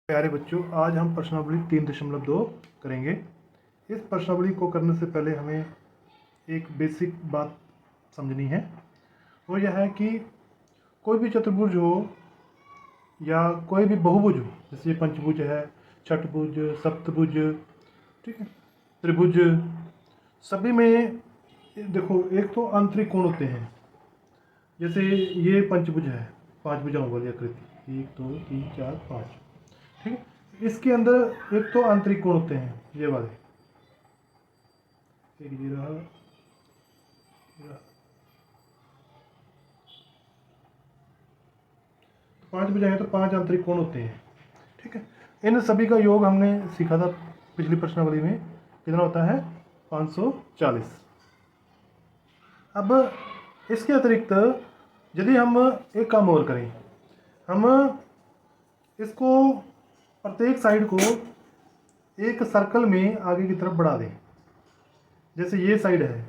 प्यारे बच्चों, आज हम प्रश्नावली 3.2 करेंगे। इस प्रश्नावली को करने से पहले हमें एक बेसिक बात समझनी है। वो यह है कि कोई भी चतुर्भुज हो या कोई भी बहुभुज हो, जैसे पंचभुज है, छठभुज, सप्तभुज, ठीक है, त्रिभुज, सभी में देखो एक तो आंतरिक कोण होते हैं। जैसे ये पंचभुज है, 5 भुजाओं वाली आकृति, 1 2 3 4 5, ठीक है। इसके अंदर एक तो आंतरिक कोण होते हैं, ये वाले, एक ये रहा, तो 5 भुजाएं तो 5 आंतरिक कोण होते हैं, ठीक है। इन सभी का योग हमने सीखा था पिछली प्रश्नावली में, कितना होता है 540। अब इसके अतिरिक्त यदि हम एक काम और करें, हम इसको प्रत्येक साइड को एक सर्कल में आगे की तरफ बढ़ा दें। जैसे ये साइड है,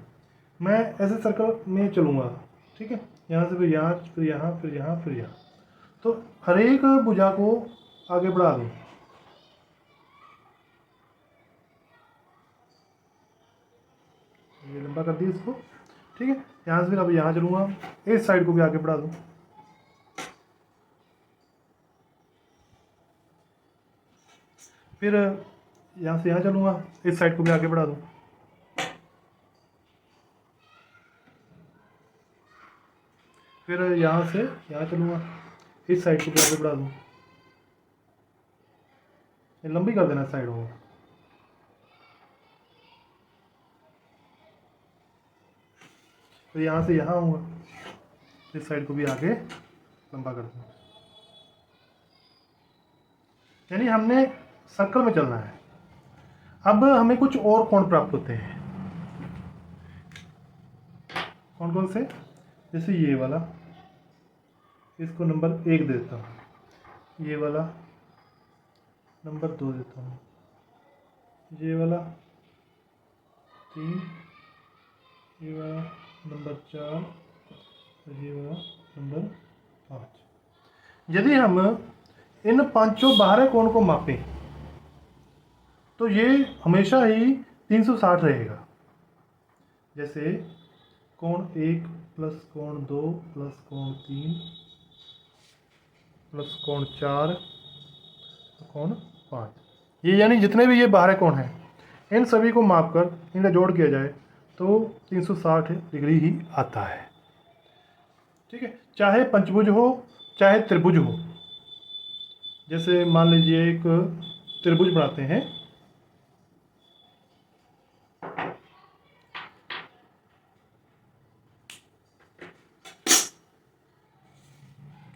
मैं ऐसे सर्कल में चलूँगा, ठीक है, यहाँ से फिर यहाँ, फिर यहाँ, फिर यहाँ, फिर यहाँ, तो हर एक भुजा को आगे बढ़ा दूँ। ये लंबा कर दिया इसको, ठीक है। यहाँ से फिर अब यहाँ चलूँगा, इस साइड को भी आगे बढ़ा दूँ। फिर यहाँ से यहाँ चलूँगा, इस साइड को भी आगे बढ़ा दूँ। फिर यहाँ से यहाँ चलूँगा, इस साइड को भी आगे बढ़ा दूँ। ये लंबी कर देना साइड को। तो यहाँ से यहाँ आऊँगा, इस साइड को भी आगे लंबा कर दूँ। यानी हमने सर्कल में चलना है। अब हमें कुछ और कोण प्राप्त होते हैं। कौन कौन से? जैसे ये वाला, इसको नंबर 1 देता हूँ, ये वाला नंबर 2 देता हूँ, ये वाला 3, ये वाला नंबर 4, और ये वाला नंबर 5। यदि हम इन पांचों बाहरी कोण को मापें तो ये हमेशा ही 360 रहेगा। जैसे कोण 1 प्लस कोण 2 प्लस कोण 3 प्लस कोण 4 कोण 5, ये यानी जितने भी ये बाहरी कोण हैं, इन सभी को मापकर इनका जोड़ किया जाए तो 360 डिग्री ही आता है, ठीक है। चाहे पंचभुज हो चाहे त्रिभुज हो। जैसे मान लीजिए एक त्रिभुज बनाते हैं,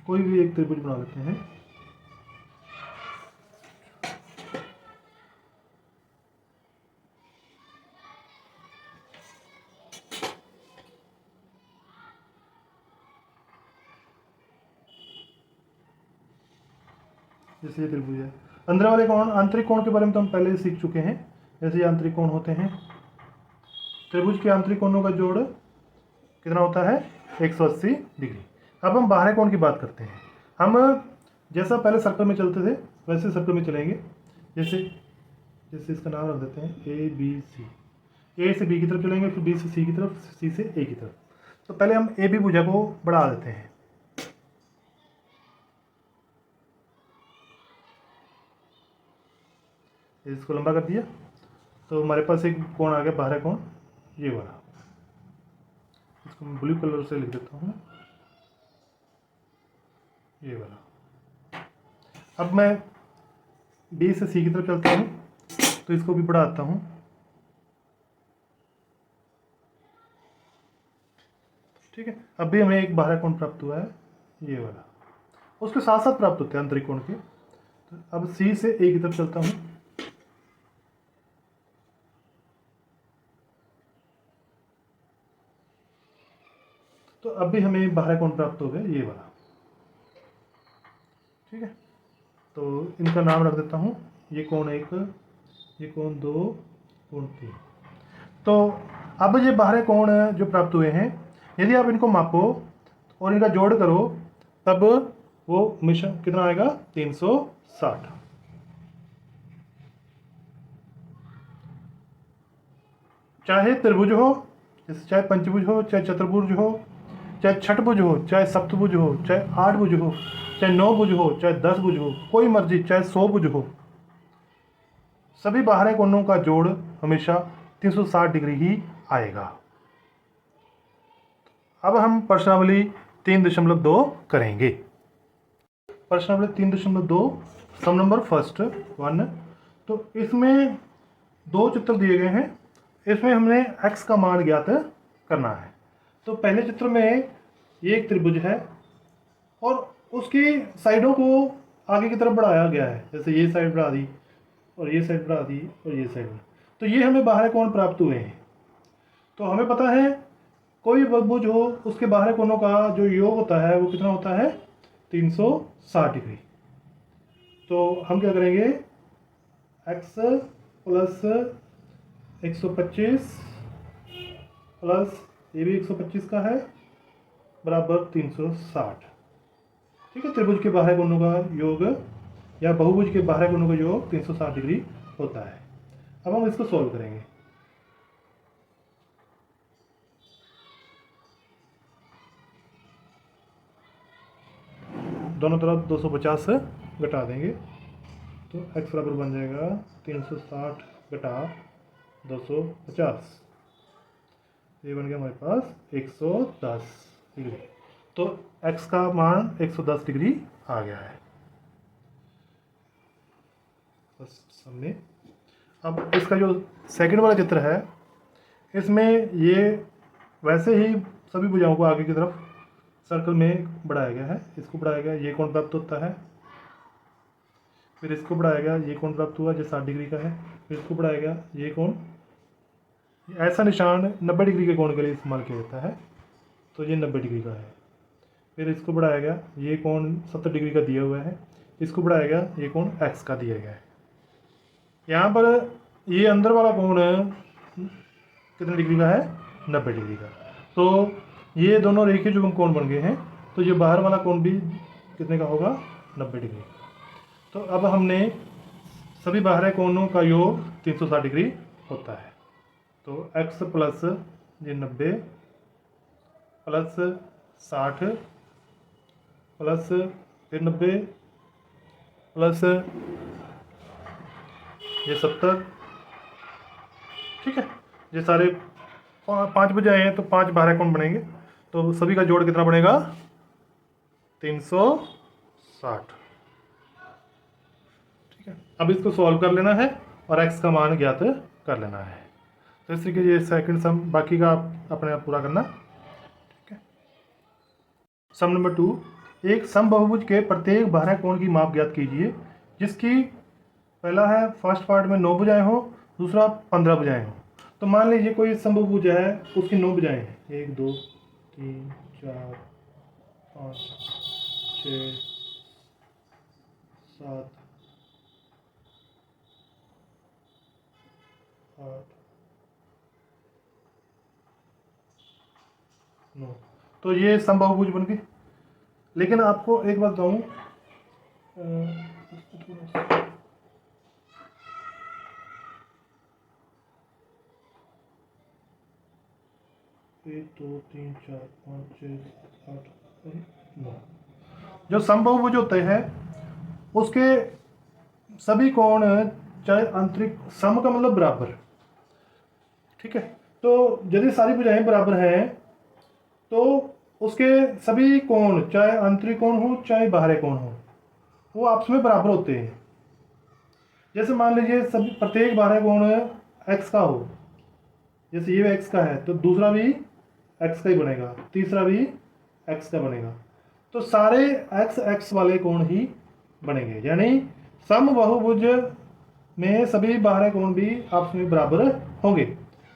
कोई भी एक त्रिभुज बना लेते हैं। जैसे ये त्रिभुज है, अंदर वाले कोण, आंतरिक कोण के बारे में तो हम पहले ही सीख चुके हैं। जैसे ये आंतरिक कोण होते हैं, त्रिभुज के आंतरिक कोणों का जोड़ कितना होता है 180 डिग्री। अब हम बाहरी कोण की बात करते हैं। हम जैसा पहले सर्कल में चलते थे वैसे सर्कल में चलेंगे। जैसे जैसे इसका नाम रख देते हैं ए बी सी। ए से बी की तरफ चलेंगे, फिर बी से सी की तरफ, सी से ए की तरफ। तो पहले हम ए बी भुजा को बढ़ा देते हैं। इसको लंबा कर दिया तो हमारे पास एक कोण आ गया बाहरी कोण, ये वाला। इसको मैं ब्लू कलर से लिख देता हूँ, ये वाला। अब मैं बी से सी की तरफ चलता हूँ तो इसको भी बढ़ाता हूँ, ठीक है। अब भी हमें एक बाहरी कोण प्राप्त हुआ है, ये वाला। उसके साथ साथ प्राप्त होते हैं आंतरिक कोण के। तो अब सी से ए की तरफ चलता हूँ, तो अब भी हमें बाहरी कोण प्राप्त हो गया, ये वाला, ठीक है। तो इनका नाम रख देता हूँ, ये कोण 1, ये कोण 2, कोण 3। तो अब ये बाहरी कोण जो प्राप्त हुए हैं, यदि आप इनको मापो और इनका जोड़ करो तब वो हमेशा कितना आएगा 360। चाहे त्रिभुज हो, चाहे पंचभुज हो, चाहे चतुर्भुज हो, चाहे छठभुज हो, चाहे सप्तभुज हो, चाहे 8 भुज हो, चाहे 9 भुज हो, चाहे 10 भुज हो, कोई मर्जी, चाहे 100 भुज हो, सभी बाहरी कोणों का जोड़ हमेशा 360 डिग्री ही आएगा। अब हम प्रश्नावली 3.2 करेंगे। प्रश्नावली 3.2 सम नंबर फर्स्ट 1। तो इसमें 2 चित्र दिए गए हैं, इसमें हमने x का मान ज्ञात करना है। तो पहले चित्र में ये एक त्रिभुज है और उसकी साइडों को आगे की तरफ बढ़ाया गया है, जैसे ये साइड बढ़ा दी और ये साइड बढ़ा दी और ये साइड। तो ये हमें बाहरी कोण प्राप्त हुए हैं। तो हमें पता है कोई बहुभुज हो उसके बाहरी कोणों का जो योग होता है वो कितना होता है 360 डिग्री। तो हम क्या करेंगे, x प्लस 125 प्लस ये भी 125 का है बराबर 360। ठीक है, त्रिभुज के बाहरी कोणों का योग या बहुभुज के बाहरी कोणों का योग 360 डिग्री होता है। अब हम इसको सॉल्व करेंगे। दोनों तरफ 250 घटा देंगे तो x बराबर बन जाएगा 360 घटा 250, ये बन गया हमारे पास 110 डिग्री। तो x का मान 110 डिग्री आ गया है बस सामने। अब इसका जो सेकंड वाला चित्र है इसमें ये वैसे ही सभी भुजाओं को आगे की तरफ सर्कल में बढ़ाया गया है। इसको बढ़ाया गया, ये कोण प्राप्त होता है, फिर इसको बढ़ाया गया, ये कोण प्राप्त हुआ जो 60 डिग्री का है, फिर इसको बढ़ाया गया, ये कोण, ऐसा निशान 90 डिग्री के कोण के लिए इस्तेमाल किया जाता है, तो ये 90 डिग्री का है। फिर इसको बढ़ाया गया, ये कोण 70 डिग्री का दिया हुआ है, इसको बढ़ाया गया, ये कोण x का दिया गया है। यहाँ पर ये अंदर वाला कोण कितने डिग्री का है 90 डिग्री का। तो ये दोनों रेखीय युग्म कोण बन गए हैं, तो ये बाहर वाला कोण भी कितने का होगा 90 डिग्री। तो अब हमने सभी बाहरी कोणों का योग 360 डिग्री होता है। तो x प्लस ये 90 प्लस 60 प्लस फिर 90 प्लस ये 70। ठीक है, ये सारे 5 भुजाएं हैं तो 5 बाहरी कोण बनेंगे, तो सभी का जोड़ कितना बनेगा 360। ठीक है, अब इसको सॉल्व कर लेना है और x का मान ज्ञात कर लेना है। तो इस तरीके ये सेकंड सम, बाकी का आप अपने आप पूरा करना। ठीक है, सम नंबर 2, एक समबाहुभुज के प्रत्येक बाहरी कोण की माप ज्ञात कीजिए जिसकी पहला है फर्स्ट पार्ट में 9 भुजाएं हो, दूसरा 15 भुजाएं हो। तो मान लीजिए कोई समबाहुभुज है उसकी 9 भुजाएं हैं, 1 2 3 4 5 6 7 8 9। तो ये समबाहुभुज बन गए। लेकिन आपको एक बात बताऊं, 1 2 3 4 5 6 7 8 9 जो समबाहुभुज होते हैं उसके सभी कोण चाहे आंतरिक, सम का मतलब बराबर। ठीक है, तो यदि सारी भुजाएं बराबर हैं तो उसके सभी कोण चाहे आंतरिक कोण हो चाहे बाहरी कोण हो वो आपस में बराबर होते हैं। जैसे मान लीजिए सभी प्रत्येक बाहरी कोण x का हो, जैसे ये x का है तो दूसरा भी x का ही बनेगा, तीसरा भी x का बनेगा, तो सारे x वाले कोण ही बनेंगे। यानी समबाहुभुज में सभी बाहरी कोण भी आपस में बराबर होंगे।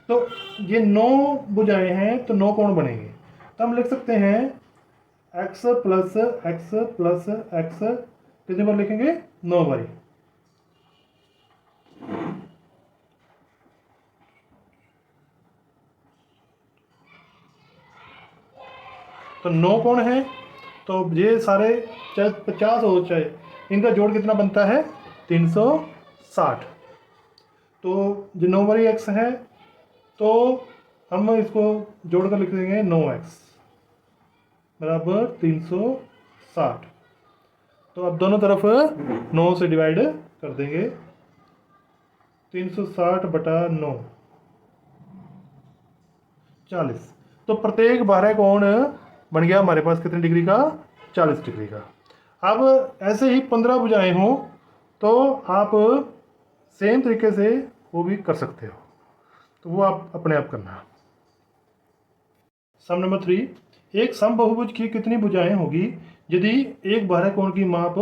तो ये 9 भुजाएं हैं तो 9 कोण बनेंगे। तो हम लिख सकते हैं x प्लस x कितने बार लिखेंगे 9 बार। तो 9 कोण है तो ये सारे चाहे 50 हो चाहे, इनका जोड़ कितना बनता है 360। तो जो 9 बाई एक्स है तो हम इसको जोड़कर लिख देंगे 9x बराबर 360। तो अब दोनों तरफ 9 से डिवाइड कर देंगे, 360 बटा 9 40। तो प्रत्येक बारह कोण बन गया हमारे पास कितने डिग्री का 40 डिग्री का। अब ऐसे ही 15 भुजाएं हों तो आप सेम तरीके से वो भी कर सकते हो, तो वो आप अपने आप करना। सम नंबर 3, एक समबहुभुज की कितनी भुजाएं होगी यदि एक बारह कोण की माप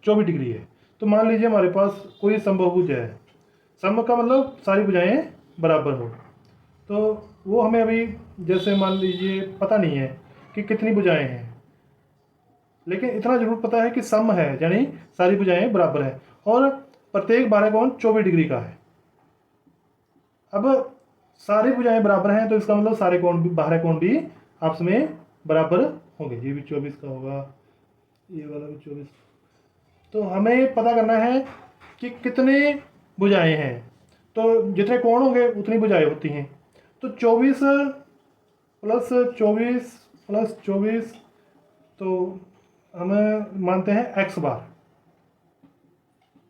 24 डिग्री है। तो मान लीजिए हमारे पास कोई समबहुभुज है, सम का मतलब सारी भुजाएं बराबर हो, तो वो हमें अभी जैसे मान लीजिए पता नहीं है कि कितनी भुजाएं हैं, लेकिन इतना जरूर पता है कि सम है यानी सारी भुजाएं बराबर है और प्रत्येक बारह कोण 24 डिग्री का है। अब सारी भुजाएं बराबर हैं तो इसका मतलब सारे कोण भी, बारह कोण भी आपस में बराबर होंगे। ये भी 24 का होगा, ये वाला भी 24। तो हमें पता करना है कि कितने भुजाएं हैं, तो जितने कोण होंगे उतनी भुजाएं होती हैं। तो 24 प्लस 24 प्लस 24, तो हम मानते हैं x बार,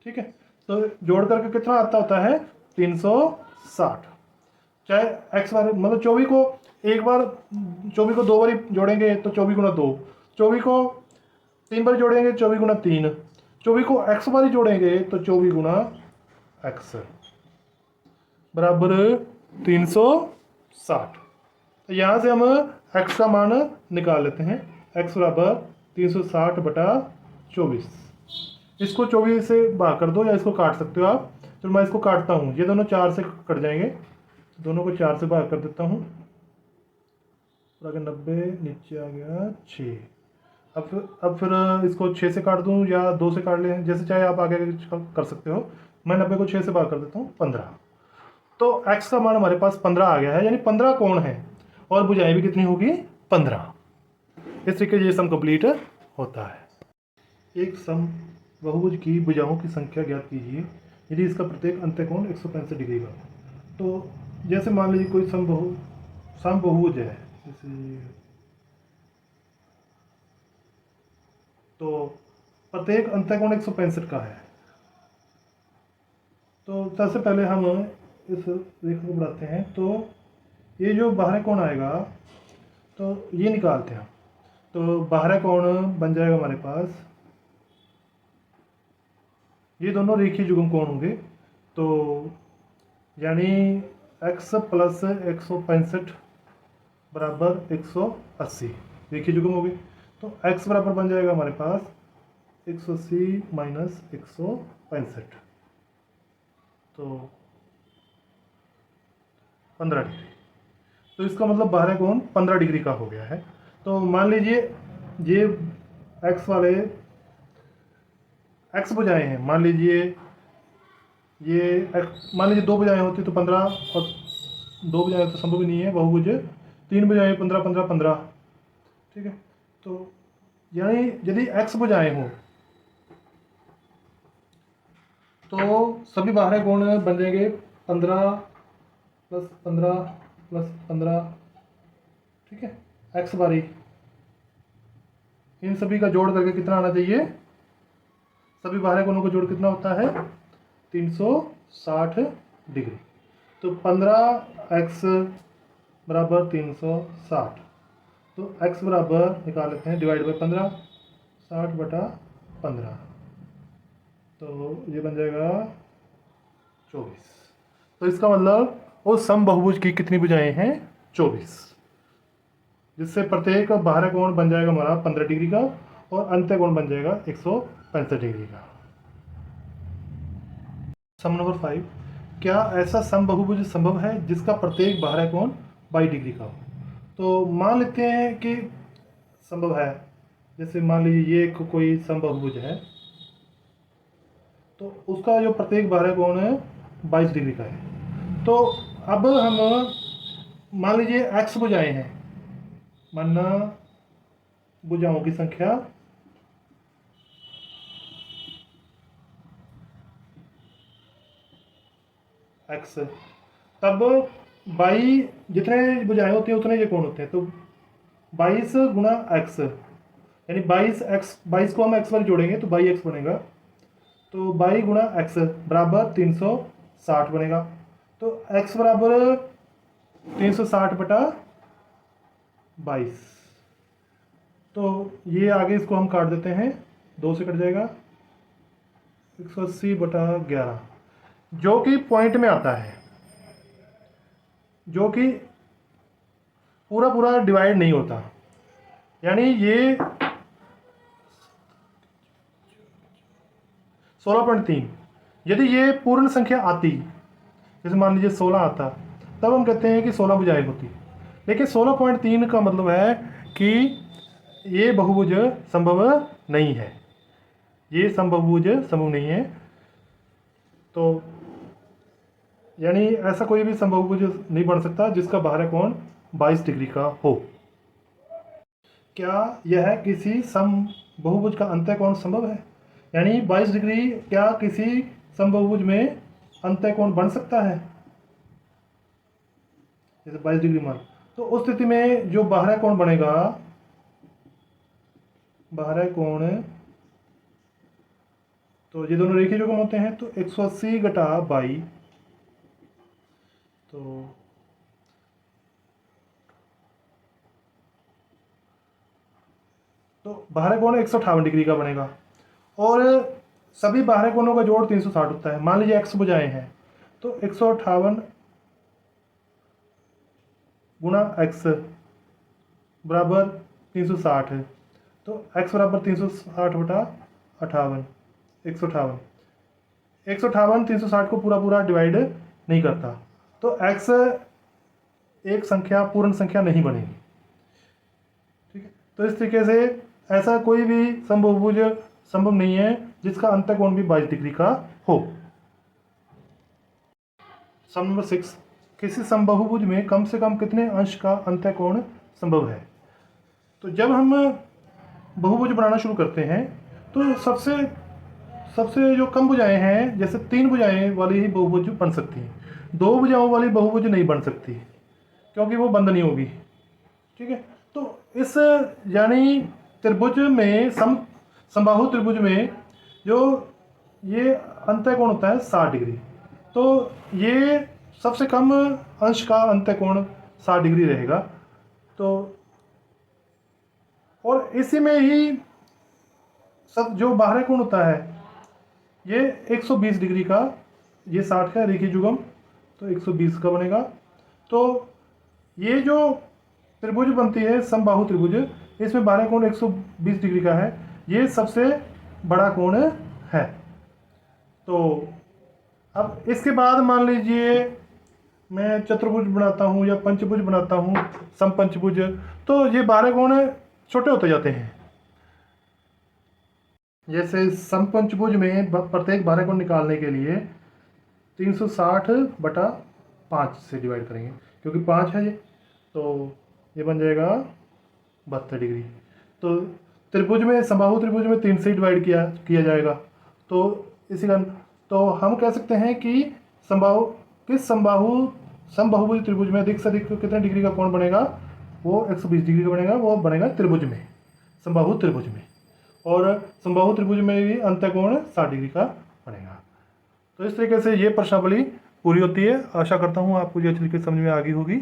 ठीक है। तो जोड़ करके कितना आता होता है 360। चाहे x बार मतलब 24 को एक बार, 24 को 2 बार जोड़ेंगे तो 24 गुना 2, 24 को 3 बार जोड़ेंगे 24 गुना 3, 24 को x बार जोड़ेंगे तो 24 गुना x बराबर 360। तो यहाँ से हम x का मान निकाल लेते हैं, x बराबर 360 बटा 24। इसको 24 से भाग कर दो या इसको काट सकते हो आप। तो मैं इसको काटता हूँ, ये दोनों 4 से कट जाएंगे, दोनों को 4 से भाग कर देता हूँ। पूरा 90 नीचे आ गया 6। अब फिर इसको 6 से काट दूँ या 2 से काट लें, जैसे चाहे आप आगे कर सकते हो। मैं 90 को 6 से भाग कर देता हूँ 15। तो x का मान हमारे पास 15 आ गया है, यानी 15 कोण है और भुजाएं भी कितनी होगी 15। इस तरीके से ये सम कंप्लीट होता है। एक सम बहुभुज की भुजाओं की संख्या ज्ञात कीजिए यदि इसका प्रत्येक अंत्यकोण 165 डिग्री का हो। तो जैसे मान लीजिए कोई सम बहुभुज है, जैसे तो प्रत्येक अंत्यकोण 165 का है। तो सबसे पहले हम इस रेखा को बढ़ाते हैं, तो ये जो बाहरी कोण आएगा तो ये निकालते हैं। तो बाहरी कोण बन जाएगा हमारे पास, ये दोनों रेखीय युग्म कोण होंगे, तो यानी x प्लस 165 बराबर 180 रेखीय युग्म हो गए। तो x बराबर बन जाएगा हमारे पास 180 माइनस 165, तो 15 डिग्री। तो इसका मतलब बाहरी कोण 15 डिग्री का हो गया है। तो मान लीजिए ये x वाले x भुजाएं हैं, मान लीजिए ये मान लीजिए 2 भुजाएं होती तो 15, और 2 भुजाएं तो संभव ही नहीं है बहुभुज, 3 भुजाएं 15 15 15, ठीक है। तो यानी यदि x भुजाएं हो तो सभी बाहरी कोण बन जाएंगे 15 प्लस 15 प्लस 15, ठीक है, x बारी। इन सभी का जोड़ करके कितना आना चाहिए, सभी बाहरी कोणों का जोड़ कितना होता है 360 डिग्री। तो 15x बराबर 360, तो x बराबर निकाल लेते हैं, डिवाइड बाई 15, 60 बटा 15, तो ये बन जाएगा 24। तो इसका मतलब वो सम बहुभुज की कितनी भुजाएं हैं 24, जिससे प्रत्येक बाहरी कोण बन जाएगा हमारा 15 डिग्री का और अंत्य कोण बन जाएगा 165 डिग्री का। सम नंबर 5, क्या ऐसा सम बहुभुज संभव है जिसका प्रत्येक बाहरी कोण 22 डिग्री का हो। तो मान लेते हैं कि संभव है, जैसे मान लीजिए ये कोई सम बहुभुज है, तो उसका जो प्रत्येक बाहरी कोण है 22 डिग्री का है। तो अब हम मान लीजिए x भुजाएं हैं, मानना भुजाओं की संख्या x, तब 22 जितने भुजाएं होती हैं उतने ये कोण होते हैं, तो 22 गुणा x, यानी 22 को हम x पर जोड़ेंगे तो 22x बनेगा, तो 22 गुणा x बराबर 360 बनेगा। तो x बराबर 360 बटा 22, तो ये आगे इसको हम काट देते हैं, 2 से कट जाएगा, 180 बटा 11, जो कि पॉइंट में आता है, जो कि पूरा पूरा डिवाइड नहीं होता, यानी ये 16.3। यदि ये पूर्ण संख्या आती, जैसे मान लीजिए 16 आता, तब हम कहते हैं कि 16 भुजाएं होती, लेकिन 16.3 का मतलब है कि ये बहुभुज संभव नहीं है, ये समबहुभुज संभव नहीं है। तो यानी ऐसा कोई भी समबहुभुज नहीं बन सकता जिसका बाहरी कोण 22 डिग्री का हो। क्या यह किसी समबहुभुज का अंतःकोण संभव है, यानी 22 डिग्री क्या किसी समबहुभुज में अंतःकोण बन सकता है, जैसे 22 डिग्री मान, तो उस स्थिति में जो बाहरी कोण बनेगा, बाहरी कोण, तो ये दोनों रेखीय युग्म होते हैं, तो 180 घटा 22, तो बाहरी कोण 158 डिग्री का बनेगा, और सभी बाहरी कोणों का जोड़ 360 होता है। मान लीजिए x भुजाएं हैं, तो 158 गुणा x बराबर 360 है, तो x बराबर 360 बटा 58, 158, 360 को पूरा पूरा डिवाइड नहीं करता, तो x एक संख्या पूर्ण संख्या नहीं बनेगी। ठीक है, तो इस तरीके से ऐसा कोई भी समबहुभुज संभव नहीं है जिसका अंतःकोण भी 22 डिग्री का हो। सम नंबर 6, किसी समबहुभुज में कम से कम कितने अंश का अंतःकोण संभव है। तो जब हम बहुभुज बनाना शुरू करते हैं तो सबसे जो कम भुजाएं हैं, जैसे 3 भुजाएं वाली ही बहुभुज बन सकती हैं, 2 भुजाओं वाली बहुभुज नहीं बन सकती क्योंकि वो बंद नहीं होगी। ठीक है, तो इस यानी त्रिभुज में समबाहु त्रिभुज में जो ये अंतःकोण होता है 60 डिग्री, तो ये सबसे कम अंश का अंतःकोण 60 डिग्री रहेगा। तो और इसी में ही सब जो बाहरी कोण होता है ये 120 डिग्री का, ये 60 का रेखीय युग्म, तो 120 का बनेगा। तो ये जो त्रिभुज बनती है समबाहु त्रिभुज, इसमें बाहरी कोण 120 डिग्री का है, ये सबसे बड़ा कोण है। तो अब इसके बाद मान लीजिए मैं चतुर्भुज बनाता हूँ या पंचभुज बनाता हूँ, समपंचभुज, तो ये बाहरी कोण छोटे होते जाते हैं। जैसे समपंचभुज में प्रत्येक बाहरी कोण निकालने के लिए 360 बटा 5 से डिवाइड करेंगे, क्योंकि 5 है ये, तो ये बन जाएगा 72 डिग्री। तो त्रिभुज में, समबाहु त्रिभुज में 3 से डिवाइड किया जाएगा। तो इसी कारण तो हम कह सकते हैं कि समबाहुभुज त्रिभुज में अधिक से अधिक कितने डिग्री का कोण बनेगा, वो 120 डिग्री का बनेगा, वो बनेगा त्रिभुज में, समबाहु त्रिभुज में। और समबाहु त्रिभुज में भी अंतःकोण 60 डिग्री का बनेगा। तो इस तरीके से ये प्रश्नावली पूरी होती है। आशा करता हूँ आपको ये अच्छी तरीके से समझ में आ गई होगी।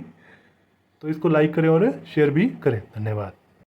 तो इसको लाइक करें और शेयर भी करें। धन्यवाद।